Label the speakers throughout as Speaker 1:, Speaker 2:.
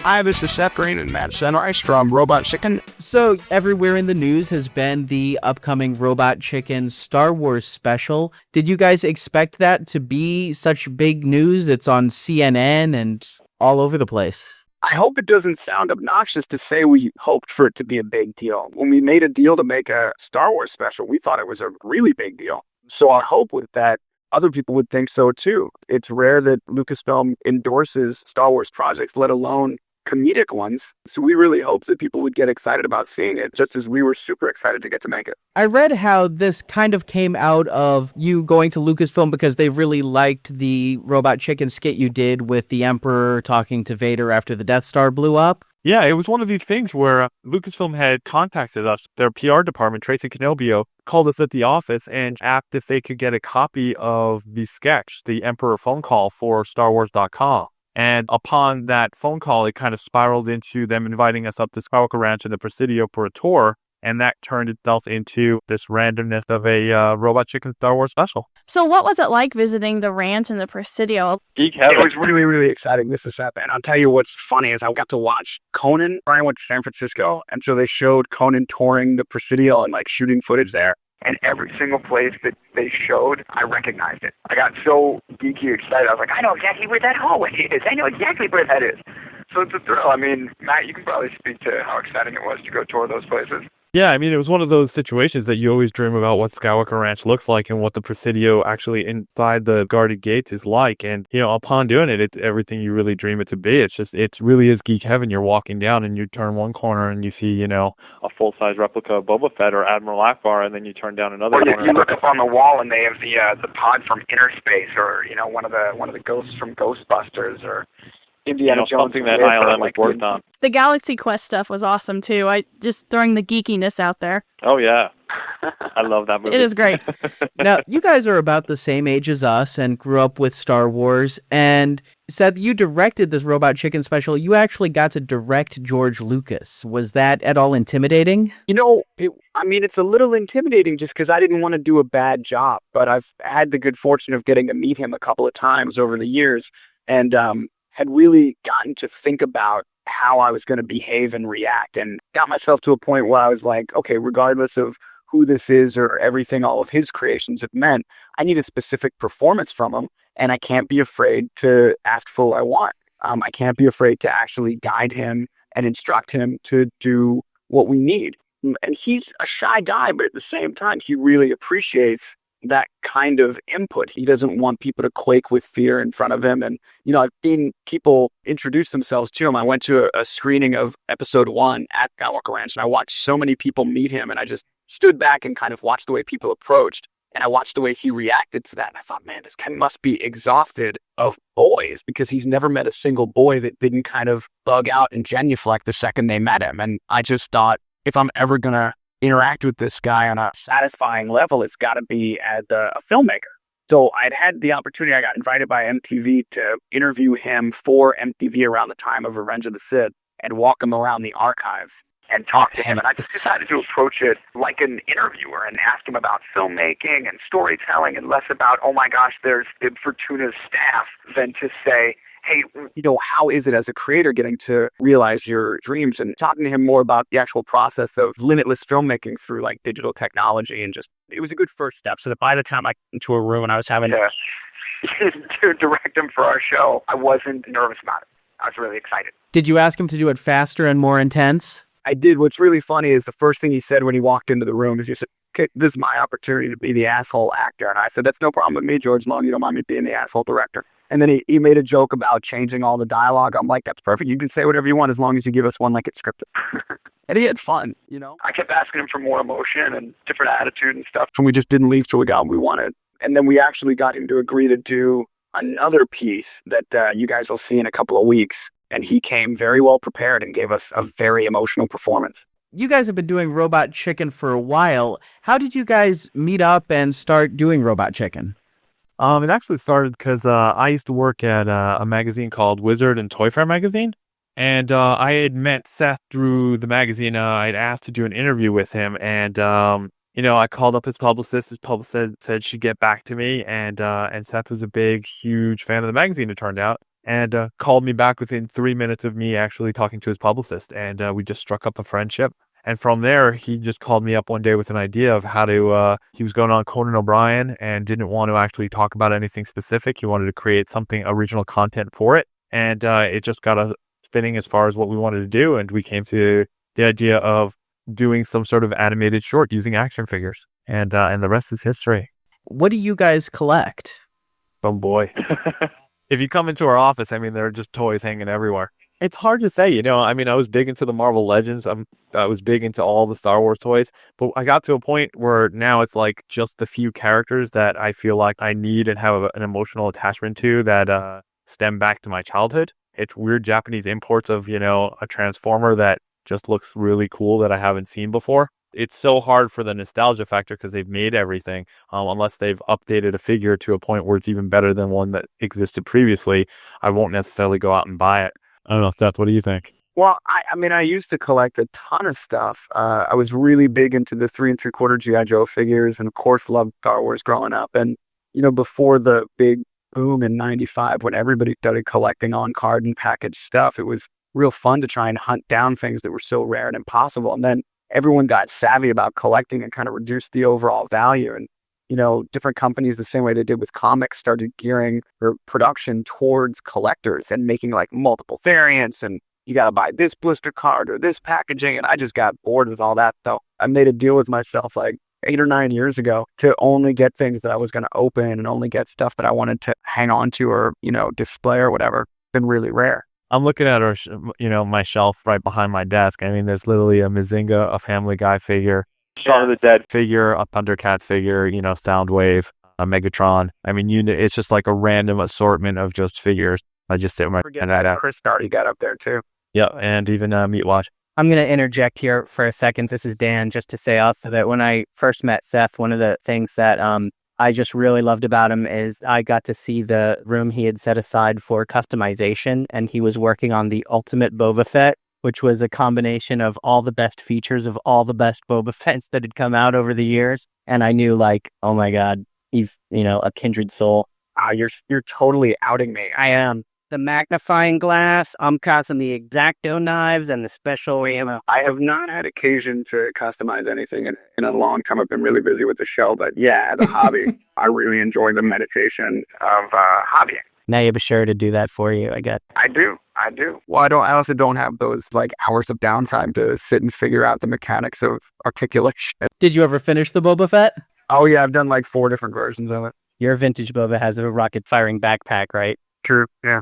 Speaker 1: Hi, this is Seth Green and Matt Senreich from Robot Chicken.
Speaker 2: So, everywhere in the news has been the upcoming Robot Chicken Star Wars special. Did you guys expect that to be such big news? It's on CNN and all over the place.
Speaker 1: I hope it doesn't sound obnoxious to say we hoped for it to be a big deal. When we made a deal to make a Star Wars special, we thought it was a really big deal. So our hope was that other people would think so too. It's rare that Lucasfilm endorses Star Wars projects, let alone comedic ones. So we really hope that people would get excited about seeing it, just as we were super excited to get to make it.
Speaker 2: I read how this kind of came out of you going to Lucasfilm because they really liked the Robot Chicken skit you did with the Emperor talking to Vader after the Death Star blew up.
Speaker 3: Yeah, it was one of these things where Lucasfilm had contacted us. Their PR department, Tracy Canobio, called us at the office and asked if they could get a copy of the sketch, the Emperor phone call, for StarWars.com. And upon that phone call, it kind of spiraled into them inviting us up to Skywalker Ranch and the Presidio for a tour. And that turned itself into this randomness of a Robot Chicken Star Wars special.
Speaker 4: So what was it like visiting the ranch and the Presidio?
Speaker 1: It was really, really exciting. This is Seth, and I'll tell you what's funny is I got to watch Conan. I went to San Francisco, and so they showed Conan touring the Presidio and like shooting footage there. And every single place that they showed, I recognized it. I got so geeky excited. I was like, I know exactly where that hallway is. I know exactly where that is. So it's a thrill. I mean, Matt, you can probably speak to how exciting it was to go tour those places.
Speaker 3: Yeah, I mean, it was one of those situations that you always dream about what Skywalker Ranch looks like and what the Presidio actually inside the guarded gates is like. And, upon doing it, it's everything you really dream it to be. It really is geek heaven. You're walking down and you turn one corner and you see, a full-size replica of Boba Fett or Admiral Akbar, and then you turn down another corner.
Speaker 1: You look up on the wall and they have the pod from Inner Space, or, one of the ghosts from Ghostbusters, or Indiana Jones.
Speaker 3: Something that ILM like worked on.
Speaker 4: The Galaxy Quest stuff was awesome too. I just throwing the geekiness out there.
Speaker 3: Oh yeah. I love that movie.
Speaker 4: It is great.
Speaker 2: Now, you guys are about the same age as us and grew up with Star Wars. And Seth, you directed this Robot Chicken special. You actually got to direct George Lucas. Was that at all intimidating?
Speaker 1: It's a little intimidating just because I didn't want to do a bad job. But I've had the good fortune of getting to meet him a couple of times over the years, and had really gotten to think about how I was going to behave and react, and got myself to a point where I was like, okay, regardless of who this is or everything all of his creations have meant, I need a specific performance from him, and I can't be afraid to ask for what I want. I can't be afraid to actually guide him and instruct him to do what we need. And he's a shy guy, but at the same time, he really appreciates that kind of input. He doesn't want people to quake with fear in front of him. And, I've seen people introduce themselves to him. I went to a screening of episode 1 at Skywalker Ranch, and I watched so many people meet him, and I just stood back and kind of watched the way people approached, and I watched the way he reacted to that. And I thought, man, this guy must be exhausted of boys, because he's never met a single boy that didn't kind of bug out and genuflect the second they met him. And I just thought, if I'm ever going to interact with this guy on a satisfying level, it's got to be as a filmmaker. So I'd had the opportunity. I got invited by MTV to interview him for MTV around the time of Revenge of the Sith and walk him around the archives and talk to him. And I just decided to approach it like an interviewer and ask him about filmmaking and storytelling, and less about, oh my gosh, there's Fortuna's staff, than to say, hey, how is it as a creator getting to realize your dreams, and talking to him more about the actual process of limitless filmmaking through like digital technology. And just, it was a good first step. So that by the time I got into a room and I was having to direct him for our show, I wasn't nervous about it. I was really excited.
Speaker 2: Did you ask him to do it faster and more intense?
Speaker 1: I did. What's really funny is the first thing he said when he walked into the room is, he said, okay, this is my opportunity to be the asshole actor. And I said, that's no problem with me, George, long you don't mind me being the asshole director. And then he made a joke about changing all the dialogue. I'm like, that's perfect. You can say whatever you want as long as you give us one like it's scripted. And he had fun, I kept asking him for more emotion and different attitude and stuff. And we just didn't leave till we got what we wanted. And then we actually got him to agree to do another piece that you guys will see in a couple of weeks. And he came very well prepared and gave us a very emotional performance.
Speaker 2: You guys have been doing Robot Chicken for a while. How did you guys meet up and start doing Robot Chicken?
Speaker 3: It actually started because I used to work at a magazine called Wizard and Toy Fair magazine. And I had met Seth through the magazine. I'd asked to do an interview with him. And, I called up his publicist. His publicist said she'd get back to me. And Seth was a big, huge fan of the magazine, it turned out. and called me back within 3 minutes of me actually talking to his publicist. And we just struck up a friendship. And from there, he just called me up one day with an idea of how to, he was going on Conan O'Brien and didn't want to actually talk about anything specific. He wanted to create something, original content for it. And it just got us spinning as far as what we wanted to do. And we came to the idea of doing some sort of animated short using action figures. And the rest is history.
Speaker 2: What do you guys collect?
Speaker 3: Oh boy. If you come into our office, I mean, there are just toys hanging everywhere. It's hard to say, I mean, I was big into the Marvel Legends. I was big into all the Star Wars toys, but I got to a point where now it's like just the few characters that I feel like I need and have an emotional attachment to that stem back to my childhood. It's weird Japanese imports of, a Transformer that just looks really cool that I haven't seen before. It's so hard for the nostalgia factor because they've made everything, unless they've updated a figure to a point where it's even better than one that existed previously. I won't necessarily go out and buy it. I don't know, Seth, what do you think?
Speaker 1: Well, I mean, I used to collect a ton of stuff. I was really big into the 3 3/4 G.I. Joe figures, and of course loved Star Wars growing up. And, before the big boom in 95, when everybody started collecting on-card and packaged stuff, it was real fun to try and hunt down things that were so rare and impossible. And then everyone got savvy about collecting and kind of reduced the overall value. And, different companies, the same way they did with comics, started gearing their production towards collectors and making like multiple variants. And you got to buy this blister card or this packaging. And I just got bored with all that. So I made a deal with myself like 8 or 9 years ago to only get things that I was going to open and only get stuff that I wanted to hang on to or, display or whatever. Been really rare.
Speaker 3: I'm looking at my shelf right behind my desk. I mean, there's literally a Mazinga, a Family Guy figure, Shaun of the Dead figure, a Thundercat figure, Soundwave, a Megatron. I mean, it's just like a random assortment of just figures. I just sit with my
Speaker 1: and that Chris already got up there too.
Speaker 3: Yeah, and even Meatwatch.
Speaker 5: I'm going to interject here for a second. This is Dan, just to say also that when I first met Seth, one of the things that I just really loved about him is I got to see the room he had set aside for customization, and he was working on the Ultimate Boba Fett, which was a combination of all the best features of all the best Boba Fetts that had come out over the years. And I knew, like, oh my God, he's, a kindred soul.
Speaker 1: You're totally outing me.
Speaker 5: I am. The magnifying glass, I'm causing the X-Acto knives and the special ammo.
Speaker 1: I have not had occasion to customize anything in a long time. I've been really busy with the show, but yeah, the hobby, I really enjoy the meditation of hobbying.
Speaker 5: Now you have a shirt to do that for you, I guess.
Speaker 1: I do. Well, I also don't have those like hours of downtime to sit and figure out the mechanics of articulation.
Speaker 2: Did you ever finish the Boba Fett?
Speaker 1: Oh yeah, I've done like 4 different versions of it.
Speaker 5: Your vintage Boba has a rocket firing backpack, right?
Speaker 1: True, yeah.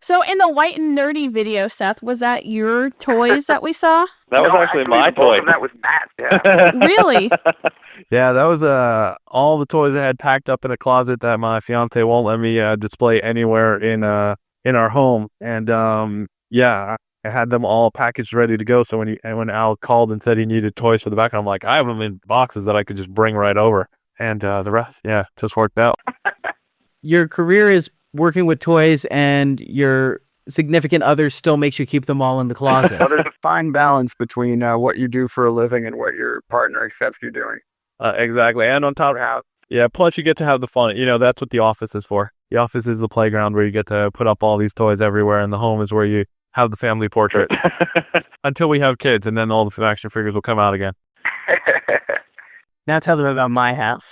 Speaker 4: So in the White and Nerdy video, Seth, was that your toys that we saw?
Speaker 6: That was actually my toy.
Speaker 1: That was Matt, yeah.
Speaker 4: Really?
Speaker 3: Yeah, that was all the toys I had packed up in a closet that my fiance won't let me display anywhere in our home. And I had them all packaged ready to go. So when Al called and said he needed toys for the back, I'm like, I have them in boxes that I could just bring right over. And the rest, just worked out.
Speaker 2: Your career is working with toys, and your significant other still makes you keep them all in the closet.
Speaker 1: Well, there's a fine balance between what you do for a living and what your partner accepts you doing.
Speaker 3: Exactly. And on top of that, plus you get to have the fun. That's what the office is for. The office is the playground where you get to put up all these toys everywhere, and the home is where you have the family portrait. Until we have kids, and then all the action figures will come out again.
Speaker 5: Now tell them about my house.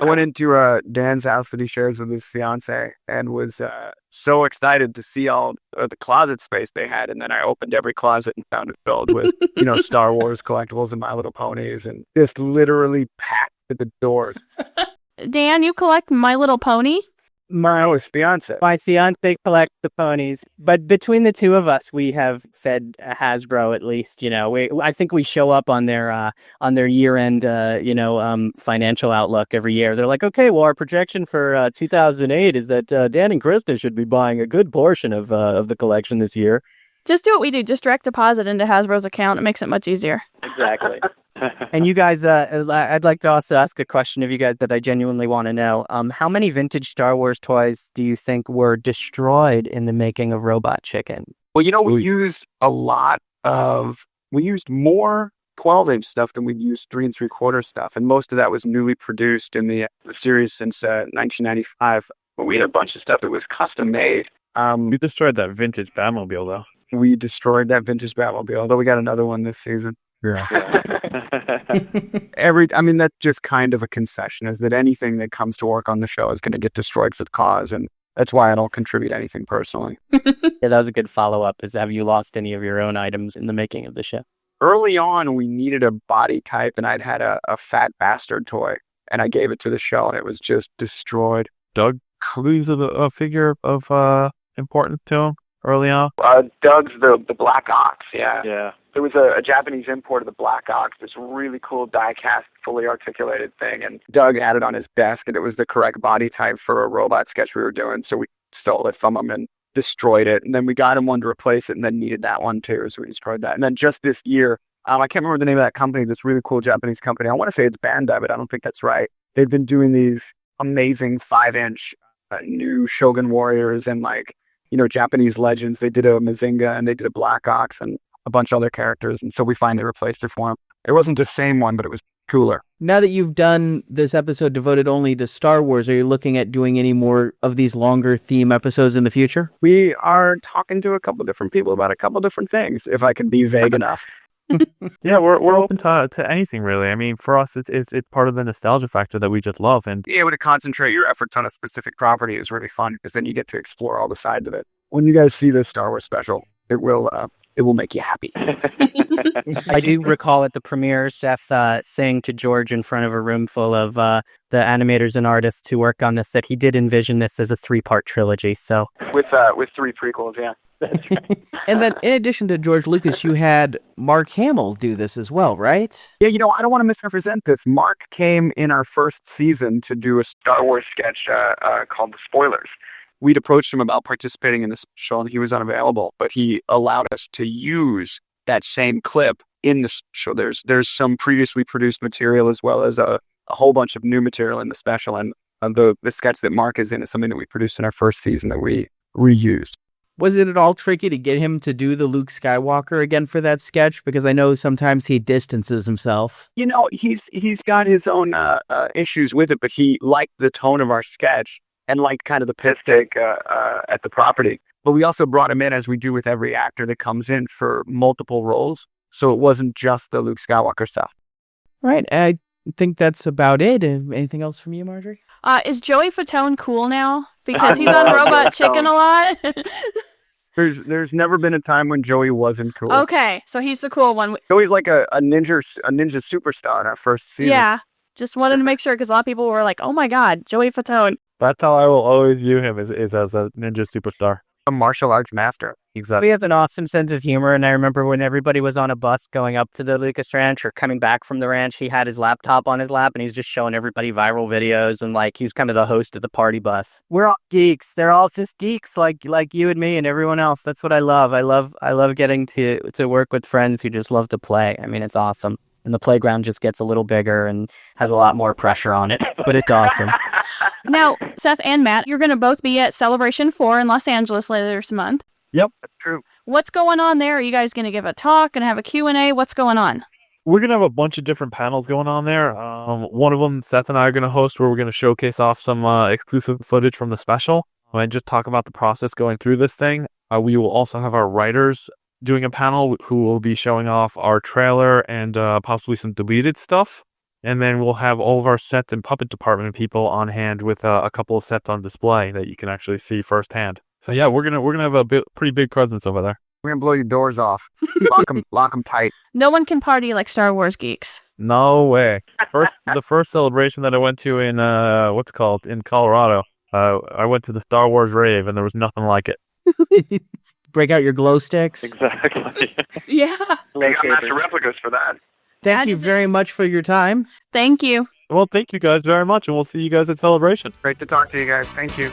Speaker 1: I went into Dan's house that he shares with his fiance and was so excited to see all the closet space they had. And then I opened every closet and found it filled with, Star Wars collectibles and My Little Ponies, and just literally packed to the doors.
Speaker 4: Dan, you collect My Little Pony?
Speaker 1: My fiance.
Speaker 5: My fiance collects the ponies, but between the two of us, we have fed Hasbro at least. I think we show up on their year-end, financial outlook every year. They're like, okay, well, our projection for 2008 is that Dan and Krista should be buying a good portion of the collection this year.
Speaker 4: Just do what we do. Just direct deposit into Hasbro's account. It makes it much easier.
Speaker 5: Exactly. And you guys, I'd like to also ask a question of you guys that I genuinely want to know. How many vintage Star Wars toys do you think were destroyed in the making of Robot Chicken?
Speaker 1: Well, we used more 12-inch stuff than we'd used 3 3/4 stuff. And most of that was newly produced in the series since 1995. But we had a bunch of stuff that was custom made.
Speaker 3: You destroyed that vintage Batmobile, though.
Speaker 1: We destroyed that vintage Batmobile, although we got another one this season.
Speaker 3: Yeah.
Speaker 1: I mean, that's just kind of a concession, is that anything that comes to work on the show is going to get destroyed for the cause, and that's why I don't contribute anything personally.
Speaker 5: Yeah, that was a good follow-up. Is have you lost any of your own items in the making of the show?
Speaker 1: Early on, we needed a body type, and I'd had a fat bastard toy, and I gave it to the show, and it was just destroyed.
Speaker 3: Doug Clue's a figure of importance to him early on.
Speaker 1: Doug's the Black Ox, yeah.
Speaker 3: Yeah.
Speaker 1: There was a Japanese import of the Black Ox, this really cool die-cast, fully articulated thing, and Doug had it on his desk, and it was the correct body type for a robot sketch we were doing, so we stole it from him and destroyed it, and then we got him one to replace it, and then needed that one too, so we destroyed that. And then just this year, I can't remember the name of that company, this really cool Japanese company. I want to say it's Bandai, but I don't think that's right. They've been doing these amazing 5-inch new Shogun Warriors and Japanese legends. They did a Mazinga and they did a Black Ox and a bunch of other characters, and so we finally replaced it for him. It wasn't the same one, but it was cooler.
Speaker 2: Now that you've done this episode devoted only to Star Wars, are you looking at doing any more of these longer theme episodes in the future?
Speaker 1: We are talking to a couple different people about a couple different things, if I can be vague enough.
Speaker 3: Yeah, we're open to anything, really. I mean, for us, it's part of the nostalgia factor that we just love. And
Speaker 1: Being able to concentrate your efforts on a specific property is really fun, because then you get to explore all the sides of it. When you guys see this Star Wars special, it will make you happy.
Speaker 5: I do recall at the premiere, Seth saying to George in front of a room full of the animators and artists who work on this that he did envision this as a 3-part trilogy. So
Speaker 1: With 3 prequels, yeah.
Speaker 5: that's right.
Speaker 2: And then in addition to George Lucas, you had Mark Hamill do this as well, right?
Speaker 1: Yeah, I don't want to misrepresent this. Mark came in our first season to do a Star Wars sketch called The Spoilers. We'd approached him about participating in this show, and he was unavailable, but he allowed us to use that same clip in the show. There's some previously produced material as well as a whole bunch of new material in the special, and the sketch that Mark is in is something that we produced in our first season that we reused.
Speaker 2: Was it at all tricky to get him to do the Luke Skywalker again for that sketch? Because I know sometimes he distances himself.
Speaker 1: He's got his own issues with it, but he liked the tone of our sketch and liked kind of the piss take at the property. But we also brought him in, as we do with every actor that comes in, for multiple roles. So it wasn't just the Luke Skywalker stuff.
Speaker 2: Right. I think that's about it. Anything else from you, Marjorie?
Speaker 4: Is Joey Fatone cool now? Because he's on Robot Chicken a lot.
Speaker 1: There's never been a time when Joey wasn't cool.
Speaker 4: Okay, so he's the cool one.
Speaker 1: Joey's like a ninja superstar in our first season.
Speaker 4: Yeah, just wanted to make sure, because a lot of people were like, "Oh my God, Joey Fatone."
Speaker 3: that's how I will always view him, is as a ninja superstar.
Speaker 1: A martial arts master.
Speaker 5: We have an awesome sense of humor, and I remember when everybody was on a bus going up to the Lucas Ranch or coming back from the ranch, he had his laptop on his lap, and he's just showing everybody viral videos, and he's kind of the host of the party bus. We're all geeks. They're all just geeks like you and me and everyone else. That's what I love. I love getting to work with friends who just love to play. I mean, it's awesome. And the playground just gets a little bigger and has a lot more pressure on it, but it's awesome.
Speaker 4: Now, Seth and Matt, you're going to both be at Celebration 4 in Los Angeles later this month.
Speaker 3: Yep.
Speaker 1: That's true.
Speaker 4: What's going on there? Are you guys going to give a talk and have a Q&A? What's going on?
Speaker 3: We're going to have a bunch of different panels going on there. One of them, Seth and I are going to host, where we're going to showcase off some exclusive footage from the special and just talk about the process going through this thing. We will also have our writers doing a panel who will be showing off our trailer and possibly some deleted stuff. And then we'll have all of our set and puppet department people on hand with a couple of sets on display that you can actually see firsthand. So yeah, we're gonna have a pretty big presence over there.
Speaker 1: We're going to blow your doors off. Lock them tight.
Speaker 4: No one can party like Star Wars geeks.
Speaker 3: No way. The first celebration that I went to in in Colorado, I went to the Star Wars rave, and there was nothing like it.
Speaker 2: Break out your glow sticks.
Speaker 3: Exactly.
Speaker 4: Yeah.
Speaker 1: They got master replicas for that.
Speaker 2: Thank you very much for your time.
Speaker 4: Thank you.
Speaker 3: Well, thank you guys very much, and we'll see you guys at Celebration.
Speaker 1: Great to talk to you guys. Thank you.